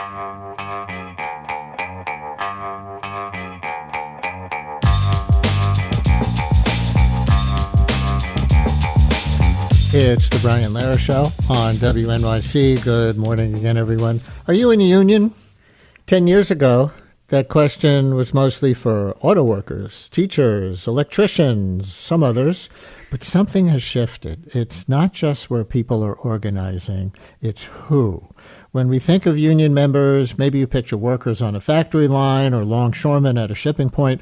It's the Brian Lehrer Show on WNYC. Good morning again, everyone. Are you in a union? 10 years ago, that question was mostly for auto workers, teachers, electricians, some others. But something has shifted. It's not just where people are organizing, it's who. When we think of union members, maybe you picture workers on a factory line or longshoremen at a shipping port.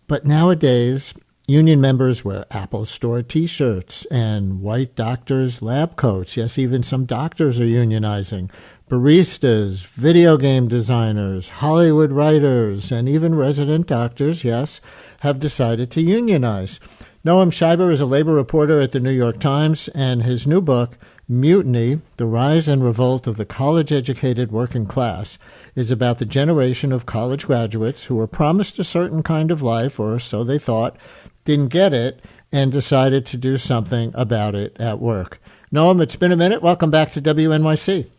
But nowadays, union members wear Apple Store T-shirts and white doctors' lab coats. Yes, even some doctors are unionizing. Baristas, video game designers, Hollywood writers, and even resident doctors, yes, have decided to unionize. Noam Scheiber is a labor reporter at the New York Times, and his new book, Mutiny, The Rise and Revolt of the College-Educated Working Class, is about the generation of college graduates who were promised a certain kind of life, or so they thought, didn't get it, and decided to do something about it at work. Noam, it's been a minute. Welcome back to WNYC.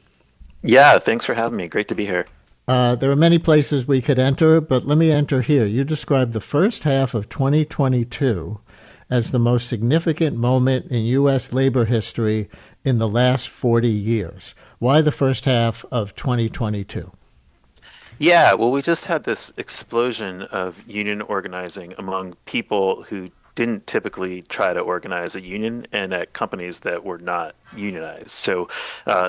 Yeah, thanks for having me. Great to be here. There are many places we could enter, but let me enter here. You described the first half of 2022 as the most significant moment in U.S. labor history in the last 40 years. Why the first half of 2022? Yeah, well, we just had this explosion of union organizing among people who didn't typically try to organize a union and at companies that were not unionized. So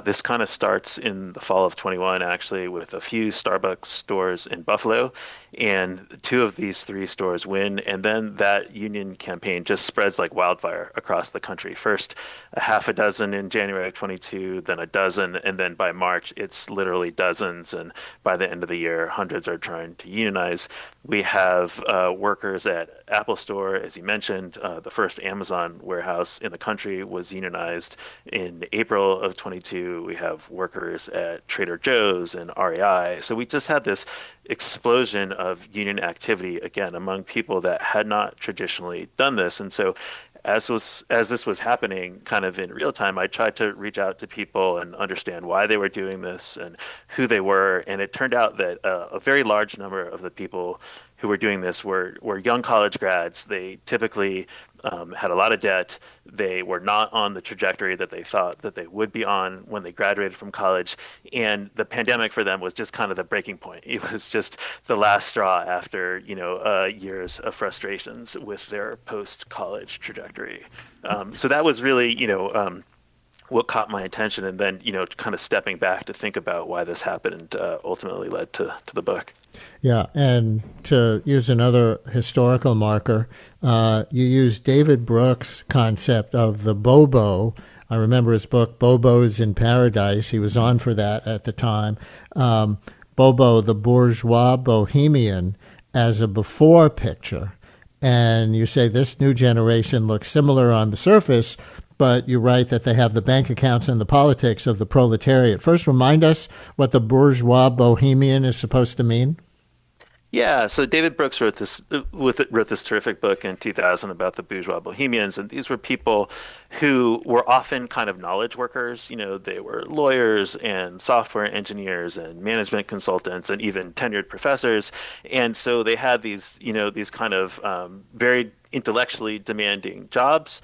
this kind of starts in the fall of 21, actually, with a few Starbucks stores in Buffalo. And two of these three stores win. And then that union campaign just spreads like wildfire across the country. First, a half a dozen in January of 22, then a dozen. And then by March, it's literally dozens. And by the end of the year, hundreds are trying to unionize. We have workers at Apple Store, as you mentioned. The first Amazon warehouse in the country was unionized in April of 22. We have workers at Trader Joe's and REI. So we just had this explosion of union activity, again, among people that had not traditionally done this. And so as this was happening kind of in real time, I tried to reach out to people and understand why they were doing this and who they were. And it turned out that a very large number of the people who were doing this were young college grads. They typically had a lot of debt. They were not on the trajectory that they thought that they would be on when they graduated from college. And the pandemic for them was just kind of the breaking point. It was just the last straw after, years of frustrations with their post-college trajectory. So that was really, what caught my attention. And then, kind of stepping back to think about why this happened ultimately led to the book. Yeah, and to use another historical marker, you use David Brooks' concept of the Bobo. I remember his book, Bobos in Paradise. He was on for that at the time. Bobo, the bourgeois bohemian, as a before picture. And you say this new generation looks similar on the surface, but you write that they have the bank accounts and the politics of the proletariat. First, remind us what the bourgeois bohemian is supposed to mean. Yeah, so David Brooks wrote this terrific book in 2000 about the bourgeois bohemians, and these were people who were often kind of knowledge workers. They were lawyers and software engineers and management consultants and even tenured professors, and so they had these kind of very intellectually demanding jobs.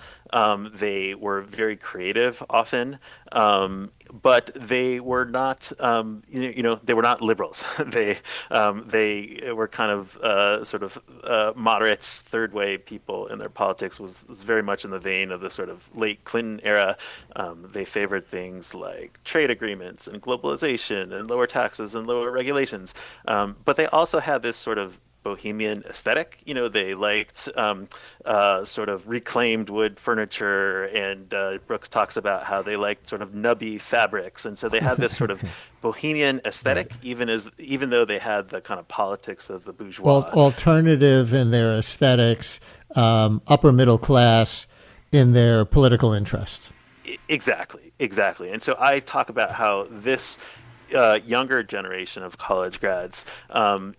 They were very creative often, but they were not, they were not liberals. They were kind of sort of moderates, third way people, and their politics was very much in the vein of the sort of late Clinton era. They favored things like trade agreements and globalization and lower taxes and lower regulations. But they also had this sort of bohemian aesthetic. They liked sort of reclaimed wood furniture, and Brooks talks about how they liked sort of nubby fabrics, and so they had this sort of bohemian aesthetic, right, even though they had the kind of politics of the bourgeois. Well, alternative in their aesthetics, upper middle class in their political interests. Exactly. And so I talk about how this younger generation of college grads, kind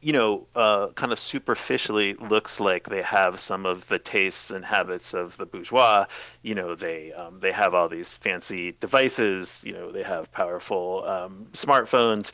of superficially looks like they have some of the tastes and habits of the bourgeois. They have all these fancy devices. They have powerful smartphones.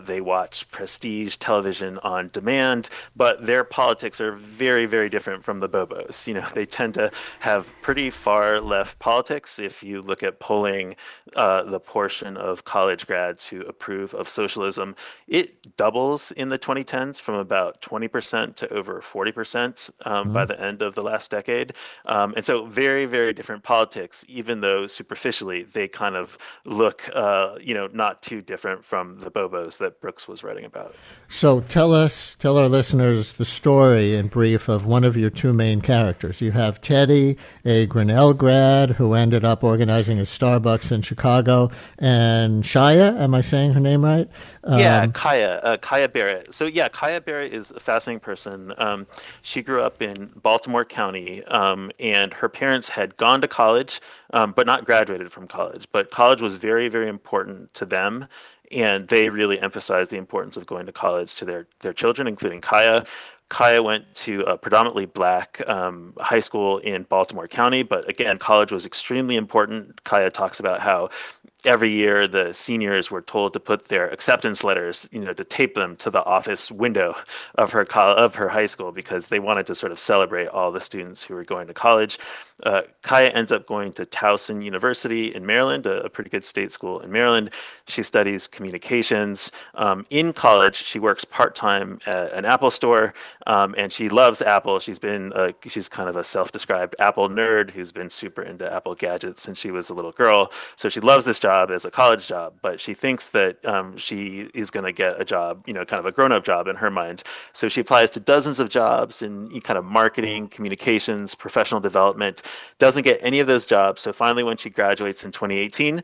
They watch prestige television on demand, but their politics are very, very different from the Bobos. They tend to have pretty far left politics. If you look at polling, the portion of college grads who approve of socialism, it doubles in the 2010s from about 20% to over 40% by Mhm. the end of the last decade. And so very, very different politics, even though superficially they kind of look, not too different from the Bobos that Brooks was writing about. So tell our listeners the story in brief of one of your two main characters. You have Teddy, a Grinnell grad who ended up organizing a Starbucks in Chicago, and Shia, am I saying her name right? Yeah, Um, Kaya Barrett. So yeah, Kaya Barrett is a fascinating person. She grew up in Baltimore County, and her parents had gone to college, but not graduated from college. But college was very, very important to them, and they really emphasized the importance of going to college to their children, including Kaya. Kaya went to a predominantly black high school in Baltimore County, but again, college was extremely important. Kaya talks about how every year the seniors were told to put their acceptance letters, to tape them to the office window of her high school because they wanted to sort of celebrate all the students who were going to college. Kaya ends up going to Towson University in Maryland, a pretty good state school in Maryland. She studies communications. In college, she works part time at an Apple store, and she loves Apple. She's kind of a self-described Apple nerd who's been super into Apple gadgets since she was a little girl. So she loves this job as a college job, but she thinks that she is going to get a job, kind of a grown-up job in her mind. So she applies to dozens of jobs in kind of marketing, communications, professional development, doesn't get any of those jobs. So finally, when she graduates in 2018,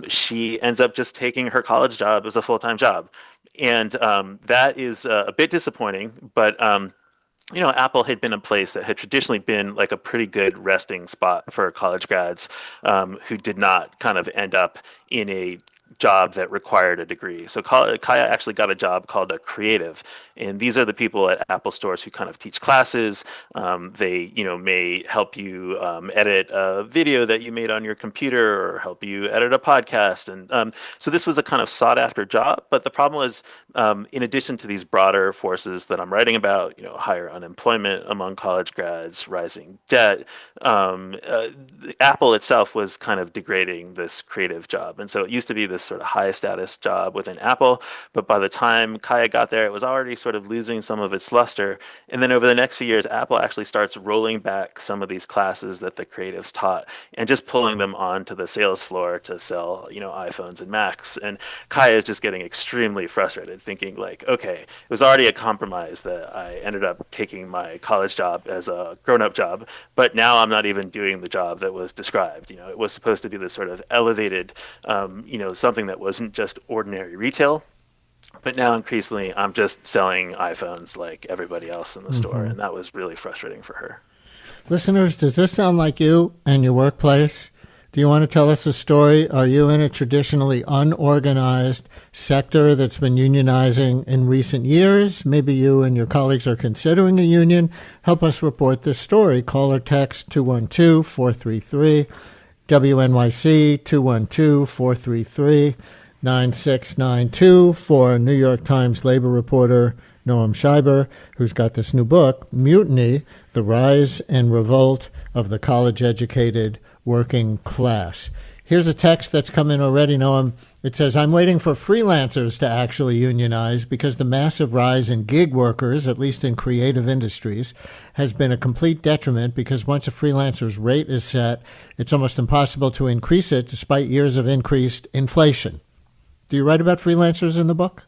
she ends up just taking her college job as a full-time job. And that is a bit disappointing, but Apple had been a place that had traditionally been like a pretty good resting spot for college grads who did not kind of end up in a job that required a degree. So Kaya actually got a job called a creative, and these are the people at Apple stores who kind of teach classes. They, may help you edit a video that you made on your computer or help you edit a podcast. And so this was a kind of sought after job. But the problem was, in addition to these broader forces that I'm writing about, higher unemployment among college grads, rising debt, Apple itself was kind of degrading this creative job. And so it used to be this sort of high status job within Apple. But by the time Kaya got there, it was already sort of losing some of its luster. And then over the next few years, Apple actually starts rolling back some of these classes that the creatives taught and just pulling them onto the sales floor to sell, iPhones and Macs. And Kaya is just getting extremely frustrated, thinking like, okay, it was already a compromise that I ended up taking my college job as a grown-up job, but now I'm not even doing the job that was described. It was supposed to be this sort of elevated, something that wasn't just ordinary retail. But now increasingly, I'm just selling iPhones like everybody else in the store, mhm. and that was really frustrating for her. Listeners, does this sound like you and your workplace? Do you want to tell us a story? Are you in a traditionally unorganized sector that's been unionizing in recent years? Maybe you and your colleagues are considering a union. Help us report this story. Call or text 212-433 WNYC 212-433-9692 for New York Times labor reporter Noam Scheiber, who's got this new book, Mutiny, The Rise and Revolt of the College-Educated Working Class. Here's a text that's come in already, Noam. It says, I'm waiting for freelancers to actually unionize because the massive rise in gig workers, at least in creative industries, has been a complete detriment because once a freelancer's rate is set, it's almost impossible to increase it despite years of increased inflation. Do you write about freelancers in the book?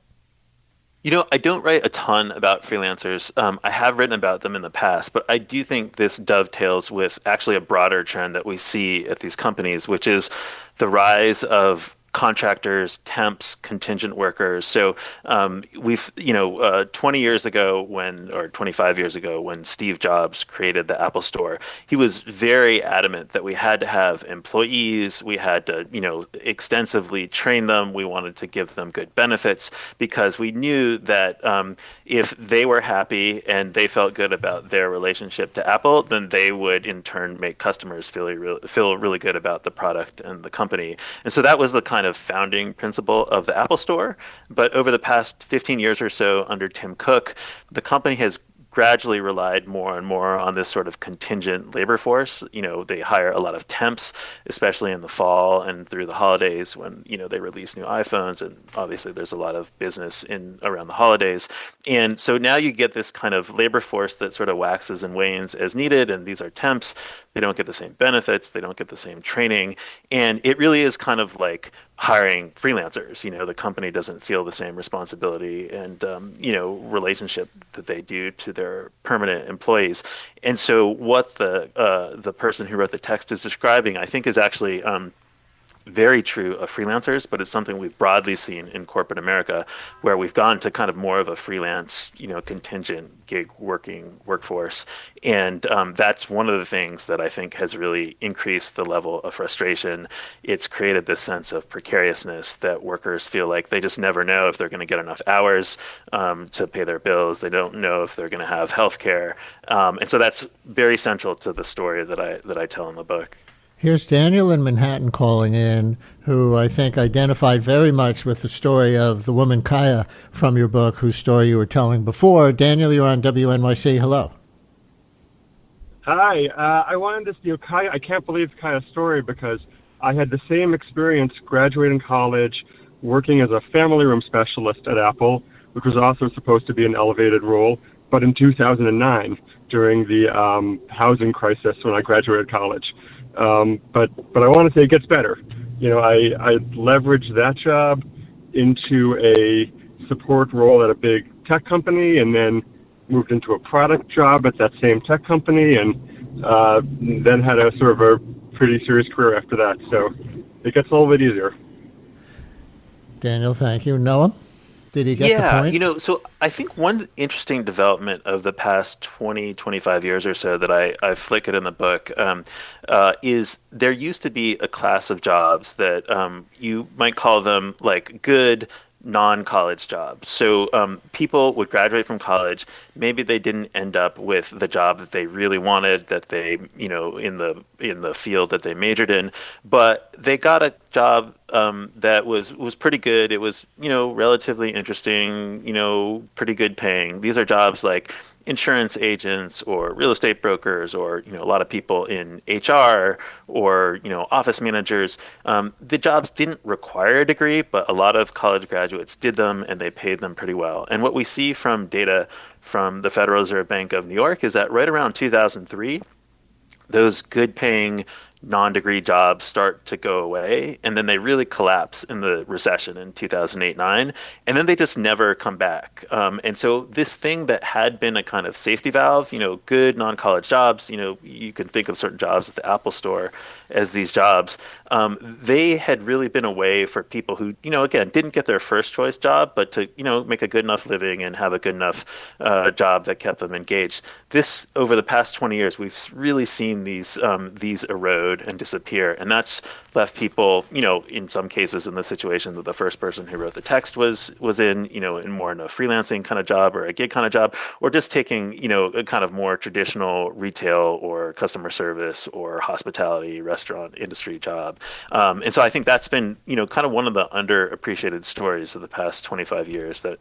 I don't write a ton about freelancers. I have written about them in the past, but I do think this dovetails with actually a broader trend that we see at these companies, which is the rise of contractors, temps, contingent workers. So we've, 20 years ago or 25 years ago when Steve Jobs created the Apple Store, he was very adamant that we had to have employees, we had to, extensively train them, we wanted to give them good benefits because we knew that if they were happy and they felt good about their relationship to Apple, then they would in turn make customers feel really good about the product and the company. And so that was the kind of founding principle of the Apple Store. But over the past 15 years or so under Tim Cook, the company has gradually relied more and more on this sort of contingent labor force. They hire a lot of temps, especially in the fall and through the holidays when, they release new iPhones. And obviously there's a lot of business in around the holidays. And so now you get this kind of labor force that sort of waxes and wanes as needed. And these are temps. They don't get the same benefits. They don't get the same training. And it really is kind of like hiring freelancers. The company doesn't feel the same responsibility and, relationship that they do to their permanent employees. And so what the person who wrote the text is describing, I think, is actually very true of freelancers, but it's something we've broadly seen in corporate America, where we've gone to kind of more of a freelance, contingent gig working workforce. And that's one of the things that I think has really increased the level of frustration. It's created this sense of precariousness that workers feel like they just never know if they're going to get enough hours to pay their bills. They don't know if they're going to have health care. And so that's very central to the story that I tell in the book. Here's Daniel in Manhattan calling in, who I think identified very much with the story of the woman Kaya from your book, whose story you were telling before. Daniel, you're on WNYC. Hello. Hi. I wanted to Kaya. I can't believe Kaya's story because I had the same experience graduating college, working as a family room specialist at Apple, which was also supposed to be an elevated role, but in 2009 during the housing crisis when I graduated college. But I want to say it gets better. I leveraged that job into a support role at a big tech company and then moved into a product job at that same tech company and then had a sort of a pretty serious career after that. So it gets a little bit easier. Daniel, thank you. Noah? Did he get the point? So I think one interesting development of the past 20, 25 years or so that I've flickered in the book is there used to be a class of jobs that you might call them like good non-college jobs. So people would graduate from college. Maybe they didn't end up with the job that they really wanted, that they, in the field that they majored in, but they got a job that was pretty good. It was, relatively interesting, pretty good paying. These are jobs like insurance agents or real estate brokers or, a lot of people in HR or, office managers. The jobs didn't require a degree, but a lot of college graduates did them and they paid them pretty well. And what we see from data from the Federal Reserve Bank of New York is that right around 2003, those good paying non-degree jobs start to go away, and then they really collapse in the recession in 2008-9, and then they just never come back. And so this thing that had been a kind of safety valve, good non-college jobs, you can think of certain jobs at the Apple Store as these jobs, they had really been a way for people who, again, didn't get their first choice job, but to, make a good enough living and have a good enough job that kept them engaged. This, over the past 20 years, we've really seen these erode and disappear. And that's left people, in some cases in the situation that the first person who wrote the text was in, in more in a freelancing kind of job or a gig kind of job, or just taking, a kind of more traditional retail or customer service or hospitality restaurant industry job. And so I think that's been, kind of one of the underappreciated stories of the past 25 years that,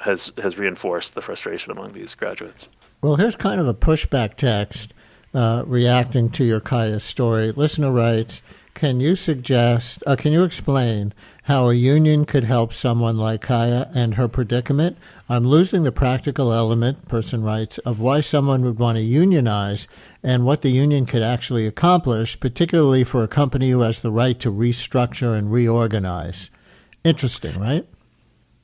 has reinforced the frustration among these graduates. Well, here's kind of a pushback text reacting to your Kaya story. Listener writes, can you explain how a union could help someone like Kaya and her predicament? I'm losing the practical element, person writes, of why someone would want to unionize and what the union could actually accomplish, particularly for a company who has the right to restructure and reorganize. Interesting, right?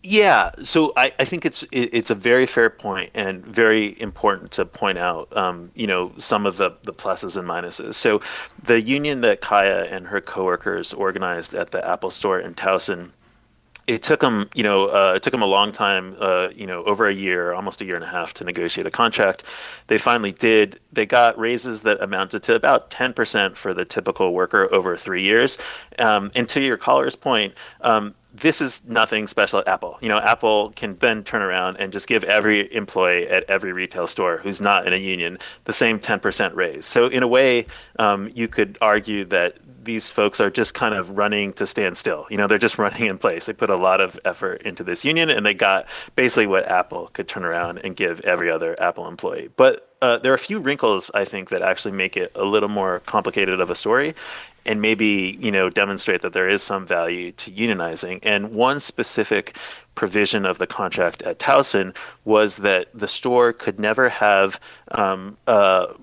Yeah, so I think it's a very fair point and very important to point out, some of the pluses and minuses. So the union that Kaya and her coworkers organized at the Apple store in Towson, it took them a long time, over a year, almost a year and a half to negotiate a contract. They finally did. They got raises that amounted to about 10% for the typical worker over 3 years. And to your caller's point, this is nothing special at Apple. Apple can then turn around and just give every employee at every retail store who's not in a union the same 10% raise. So in a way, you could argue that these folks are just kind of running to stand still. They're just running in place. They put a lot of effort into this union, and they got basically what Apple could turn around and give every other Apple employee. But there are a few wrinkles, I think, that actually make it a little more complicated of a story and maybe, demonstrate that there is some value to unionizing. And one specific provision of the contract at Towson was that the store could never have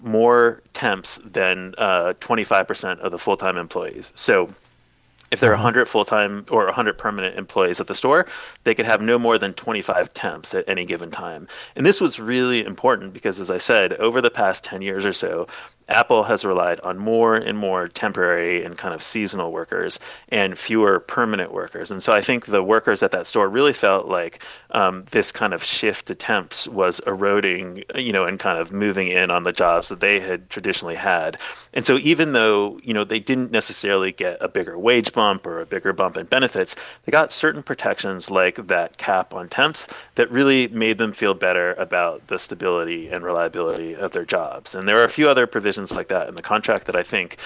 more temps than 25% of the full-time employees. So if there are 100 full-time or 100 permanent employees at the store, they could have no more than 25 temps at any given time. And this was really important because, as I said, over the past 10 years or so, Apple has relied on more and more temporary and kind of seasonal workers and fewer permanent workers. And so I think the workers at that store really felt like this kind of shift to temps was eroding, and kind of moving in on the jobs that they had traditionally had. And so even though, they didn't necessarily get a bigger wage bump or a bigger bump in benefits, they got certain protections like that cap on temps that really made them feel better about the stability and reliability of their jobs. And there are a few other provisions like that in the contract that I think,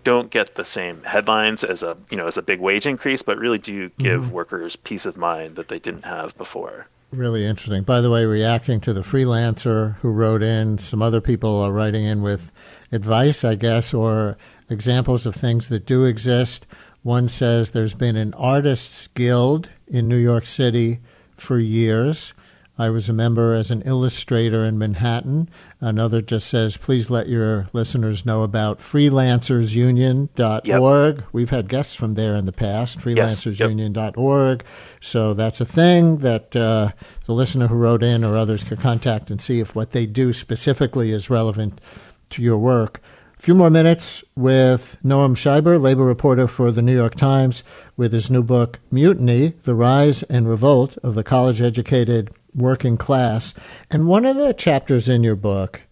don't get the same headlines as a big wage increase, but really do give workers peace of mind that they didn't have before. Really interesting. By the way, reacting to the freelancer who wrote in, some other people are writing in with advice, I guess, or examples of things that do exist. One says there's been an artists guild in New York City for years. I was a member as an illustrator in Manhattan. Another just says, please let your listeners know about freelancersunion.org. Yep. We've had guests from there in the past, freelancersunion.org. So that's a thing that the listener who wrote in or others could contact and see if what they do specifically is relevant to your work. A few more minutes with Noam Scheiber, labor reporter for the New York Times, with his new book, Mutiny, The Rise and Revolt of the College-Educated Working Class. And one of the chapters in your book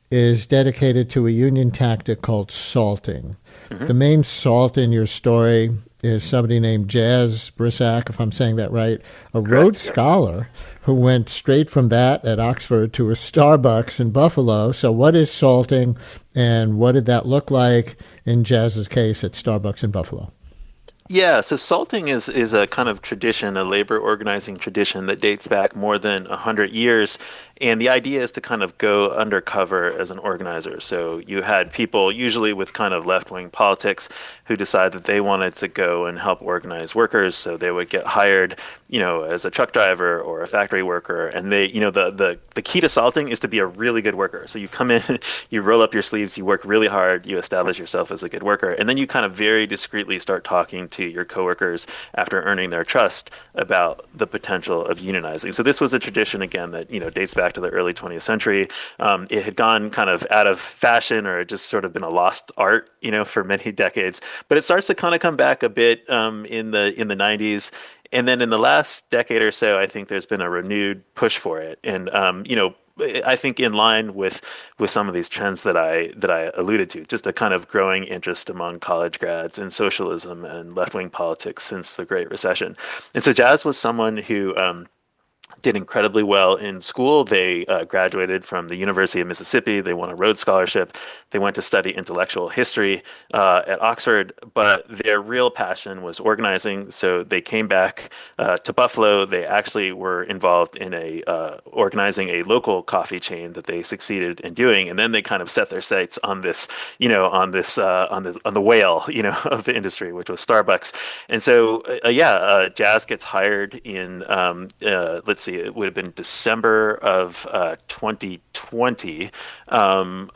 is dedicated to a union tactic called salting. Mm-hmm. The main salt in your story is somebody named Jazz Brissac, if I'm saying that right, a Rhodes Scholar who went straight from that at Oxford to a Starbucks in Buffalo. So what is salting, and what did that look like in Jazz's case at Starbucks in Buffalo? Yeah, so salting is a kind of tradition, a labor organizing tradition that dates back more than 100 years. And the idea is to kind of go undercover as an organizer. So you had people, usually with kind of left-wing politics, who decide that they wanted to go and help organize workers. So they would get hired, as a truck driver or a factory worker. And they, the key to salting is to be a really good worker. So you come in, you roll up your sleeves, you work really hard, you establish yourself as a good worker. And then you kind of very discreetly start talking to your coworkers after earning their trust about the potential of unionizing. So this was a tradition, again, that, dates back to the early 20th century. It had gone kind of out of fashion, or just sort of been a lost art, for many decades. But it starts to kind of come back a bit in the 90s. And then in the last decade or so, I think there's been a renewed push for it. And, I think in line with some of these trends that I alluded to, just a kind of growing interest among college grads in socialism and left-wing politics since the Great Recession. And so Jazz was someone who did incredibly well in school. They graduated from the University of Mississippi. They won a Rhodes Scholarship. They went to study intellectual history at Oxford, but their real passion was organizing. So they came back to Buffalo. They actually were involved in organizing a local coffee chain that they succeeded in doing, and then they kind of set their sights on this, on the whale, of the industry, which was Starbucks. And so, Jazz gets hired in, let's let's see, it would have been December of 2020, and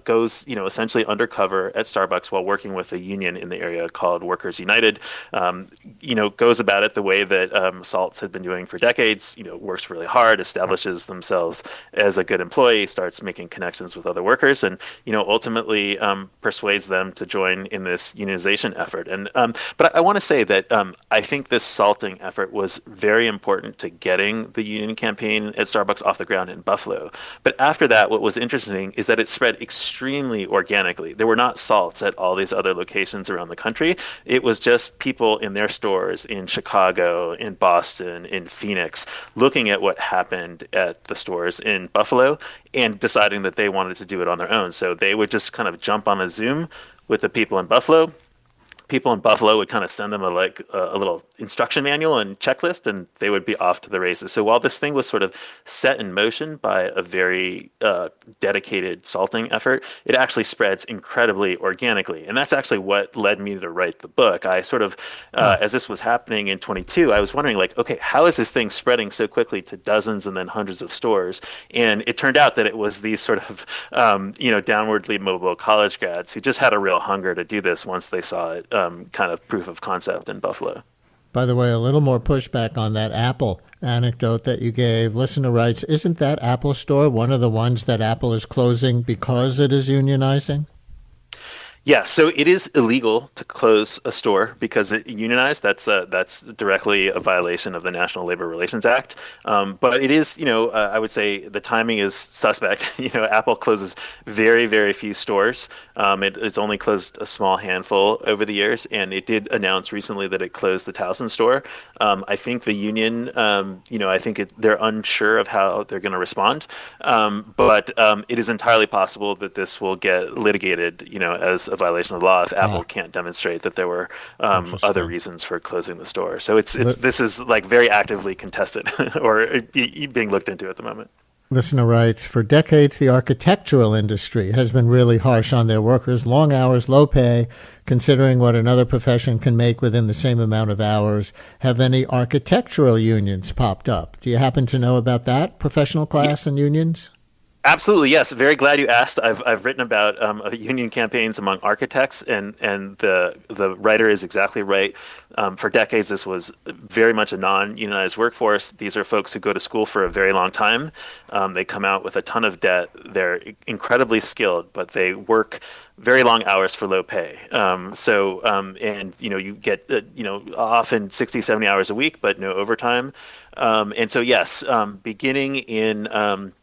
goes, essentially undercover at Starbucks while working with a union in the area called Workers United. Goes about it the way that Salts had been doing for decades. Works really hard, establishes themselves as a good employee, starts making connections with other workers, and ultimately persuades them to join in this unionization effort. And but I want to say that I think this salting effort was very important to getting the union campaign at Starbucks off the ground in Buffalo. But after that, what was interesting is that it spread extremely organically. There were not salts at all these other locations around the country. It was just people in their stores in Chicago, in Boston, in Phoenix, looking at what happened at the stores in Buffalo and deciding that they wanted to do it on their own. So they would just kind of jump on a Zoom with the people in Buffalo. People in Buffalo would kind of send them a little instruction manual and checklist, and they would be off to the races. So while this thing was sort of set in motion by a very dedicated salting effort, it actually spreads incredibly organically. And that's actually what led me to write the book. I sort of, as this was happening in 22, I was wondering, okay, how is this thing spreading so quickly to dozens and then hundreds of stores? And it turned out that it was these sort of, downwardly mobile college grads who just had a real hunger to do this once they saw it. Kind of proof of concept in Buffalo. By the way, a little more pushback on that Apple anecdote that you gave. Listener writes, isn't that Apple store one of the ones that Apple is closing because it is unionizing? Yeah, so it is illegal to close a store because it unionized. That's directly a violation of the National Labor Relations Act. But it is, I would say the timing is suspect. Apple closes very, very few stores. It's only closed a small handful over the years, and it did announce recently that it closed the Towson store. I think the union, I think they're unsure of how they're going to respond. But it is entirely possible that this will get litigated, as a violation of law if Apple can't demonstrate that there were other reasons for closing the store. So this is very actively contested or being looked into at the moment. Listener writes, for decades, the architectural industry has been really harsh on their workers. Long hours, low pay, considering what another profession can make within the same amount of hours. Have any architectural unions popped up? Do you happen to know about that, professional class and unions? Absolutely, yes. Very glad you asked. I've written about union campaigns among architects, and the writer is exactly right. For decades, this was very much a non-unionized workforce. These are folks who go to school for a very long time. They come out with a ton of debt. They're incredibly skilled, but they work very long hours for low pay. You get often 60, 70 hours a week, but no overtime. And so yes, beginning in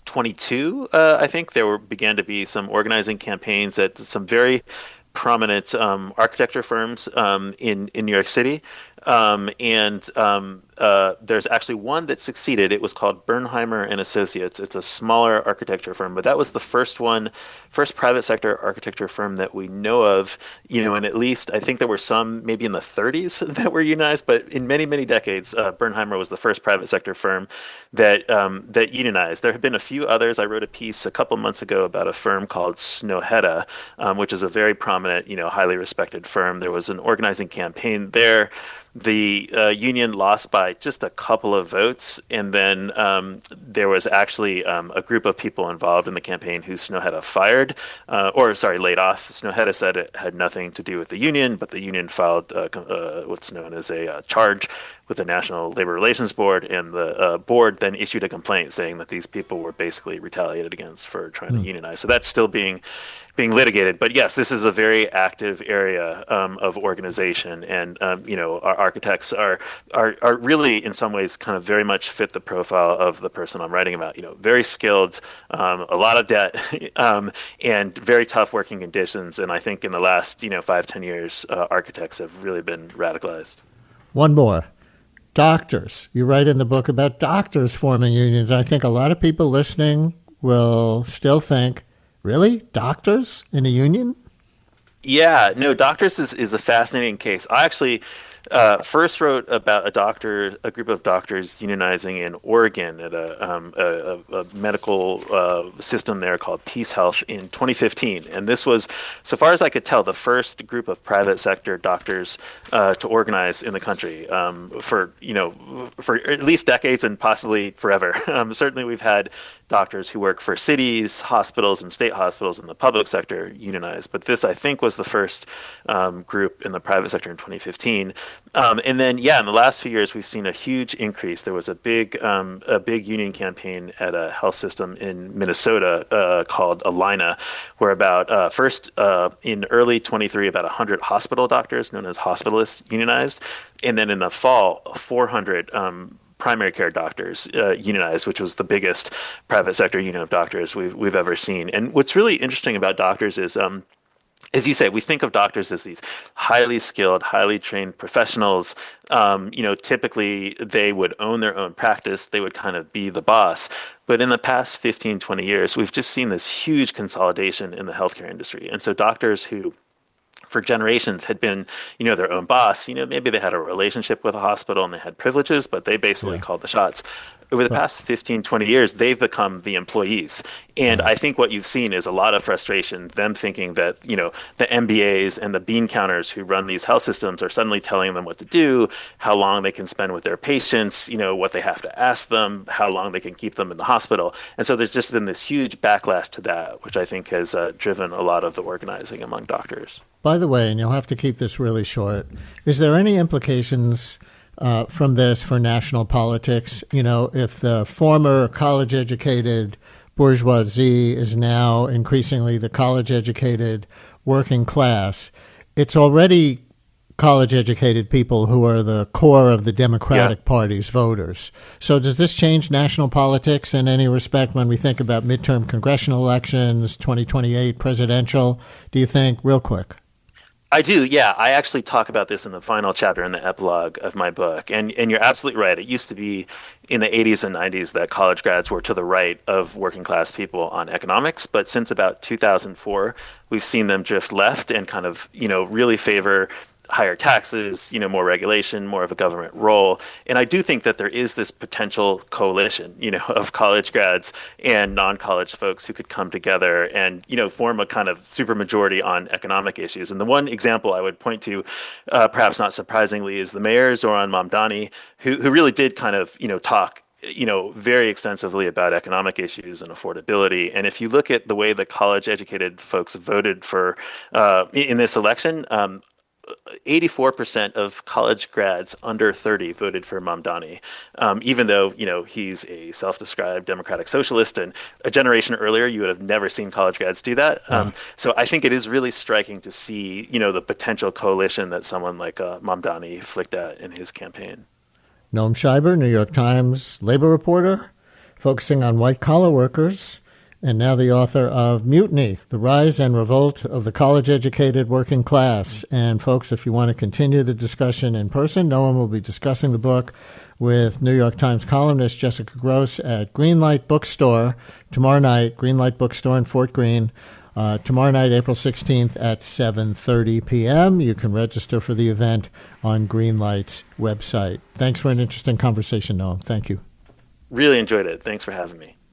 22, I think there began to be some organizing campaigns at some very prominent architecture firms in New York City. There's actually one that succeeded. It was called Bernheimer and Associates. It's a smaller architecture firm, but that was the first private sector architecture firm that we know of, and at least I think there were some maybe in the 30s that were unionized, but in many, many decades, Bernheimer was the first private sector firm that unionized. There have been a few others. I wrote a piece a couple months ago about a firm called Snøhetta, which is a very prominent, highly respected firm. There was an organizing campaign there. The union lost by just a couple of votes, and then there was actually a group of people involved in the campaign who Snøhetta laid off. Snøhetta said it had nothing to do with the union, but the union filed what's known as a charge with the National Labor Relations Board, and the board then issued a complaint saying that these people were basically retaliated against for trying to unionize. So that's still being litigated. But yes, this is a very active area of organization, and our architects are really in some ways kind of very much fit the profile of the person I'm writing about. Very skilled, a lot of debt, and very tough working conditions. And I think in the last 5-10 years, architects have really been radicalized. One more. Doctors. You write in the book about doctors forming unions. I think a lot of people listening will still think, really? Doctors in a union? Yeah, no, doctors is a fascinating case. I actually First wrote about a group of doctors unionizing in Oregon at a medical system there called Peace Health in 2015. And this was, so far as I could tell, the first group of private sector doctors to organize in the country for at least decades and possibly forever. Certainly, we've had doctors who work for cities, hospitals, and state hospitals in the public sector unionized. But this, I think, was the first group in the private sector in 2015. And then, in the last few years, we've seen a huge increase. There was a big union campaign at a health system in Minnesota called Alina, where about in early 23, about 100 hospital doctors, known as hospitalists, unionized. And then in the fall, 400 primary care doctors unionized, which was the biggest private sector union of doctors we've ever seen. And what's really interesting about doctors is, as you say, we think of doctors as these highly skilled, highly trained professionals. Typically they would own their own practice. They would kind of be the boss. But in the past 15, 20 years, we've just seen this huge consolidation in the healthcare industry. And so doctors who for generations had been, their own boss. Maybe they had a relationship with a hospital and they had privileges, but they basically called the shots. Over the past 15, 20 years, they've become the employees. And I think what you've seen is a lot of frustration, them thinking that, the MBAs and the bean counters who run these health systems are suddenly telling them what to do, how long they can spend with their patients, what they have to ask them, how long they can keep them in the hospital. And so there's just been this huge backlash to that, which I think has driven a lot of the organizing among doctors. By the way, and you'll have to keep this really short, is there any implications from this for national politics? If the former college-educated bourgeoisie is now increasingly the college-educated working class, it's already college-educated people who are the core of the Democratic Party's voters. So does this change national politics in any respect when we think about midterm congressional elections, 2028 presidential? Do you think, real quick? I do, yeah. I actually talk about this in the final chapter in the epilogue of my book. And you're absolutely right. It used to be in the 80s and 90s that college grads were to the right of working class people on economics. But since about 2004, we've seen them drift left and kind of, really favor higher taxes, more regulation, more of a government role. And I do think that there is this potential coalition, of college grads and non-college folks who could come together and, form a kind of supermajority on economic issues. And the one example I would point to, perhaps not surprisingly, is the mayor, Zohran Mamdani, who really did kind of, talk very extensively about economic issues and affordability. And if you look at the way the college-educated folks voted for in this election, 84% of college grads under 30 voted for Mamdani, even though, he's a self-described democratic socialist. And a generation earlier, you would have never seen college grads do that. So I think it is really striking to see, the potential coalition that someone like Mamdani flicked at in his campaign. Noam Scheiber, New York Times labor reporter, focusing on white-collar workers, and now the author of Mutiny, The Rise and Revolt of the College-Educated Working Class. And folks, if you want to continue the discussion in person, Noam will be discussing the book with New York Times columnist Jessica Gross at Greenlight Bookstore tomorrow night, Greenlight Bookstore in Fort Greene, tomorrow night, April 16th at 7:30 p.m. You can register for the event on Greenlight's website. Thanks for an interesting conversation, Noam. Thank you. Really enjoyed it. Thanks for having me.